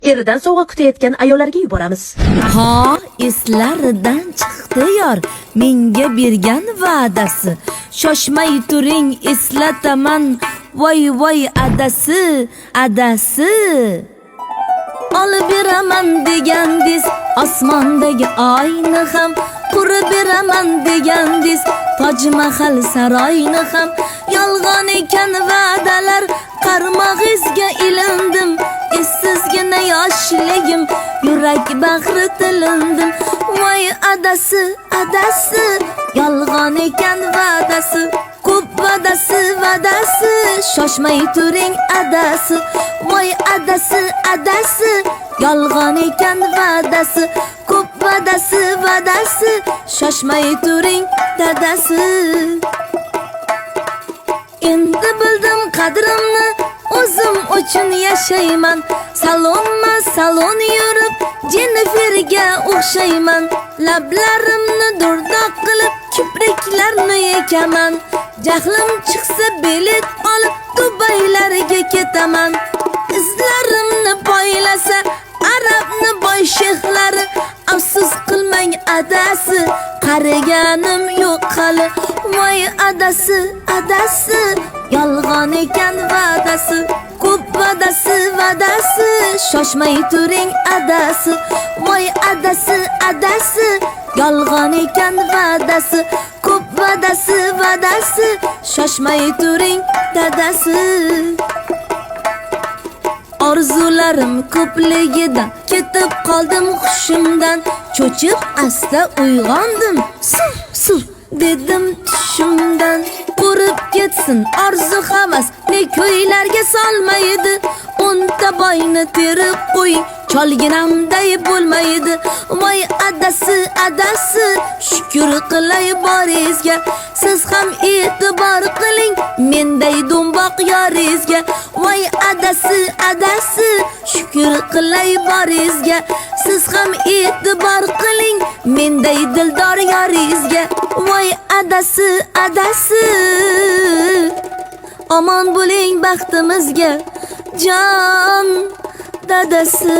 eridan sovg'a kutayotgan ayollarga yuboramiz. Ha, eslaridan chiqdi yor menga bergan va'dasi. Shoshmay turing, eslataman. Voy voy adasi, adasi. Olib beraman degandiz, osmondagi oyni ham qurib beraman degandiz, Toj Mahal saroyni ham. Yolg'on ekan va'dalar, qarmog'izga ilindim. Sizgina yoshligim, yurak bag'ri tilindim. Voy adasi, adasi, yolg'on ekan va'dasi. Ko'p va'dasi, va'dasi, shoshmay turing adasi. Voy adasi, adasi, yolg'on ekan va'dasi. Ko'p va'dasi, va'dasi, shoshmay turing dadasi. Endi bildim qadrimni, o'zim uchun yashayman. Salonma salon yurib, Jenniferga o'xshayman. Lablarimni durdoq qilib, kipriklarni yekaman. Jahlim chiqsa bilet olib, Dubaylarga ketaman. Izlarimni poylasa arabni boy shexlari, afsus qilmang adasi, qariganim yo'q hali. Voy adasi, adasi, yolg'on ekan va'dasi. Ko'p va'dasi, va'dasi, shoshmay turing adasi. Voy adasi, adasi, yolg'on ekan va'dasi. Ko'p va'dasi, va'dasi, shoshmay turing dadasi. Orzularim ko'pligidan ketib qoldim hushimdan. Cho'chib asta uyg'ondim, suv suv dedim tushimdan. Qurib ketsin orzu havas, ne ko'ylarga solmaydi. 10ta boyni terib qo'ying, cholginamday bo'lmaydi. Voy adasi, adasi, shukr qilay boringizga. Siz ham e'tibor qiling menday do'mboq yoringizga. Voy adasi, adasi, shukr qilay boringizga. Siz ham e'tibor qiling menday dildor yoringizga. Voy adasi, adasi, omon bo'ling baxtimizga, jon dadasi.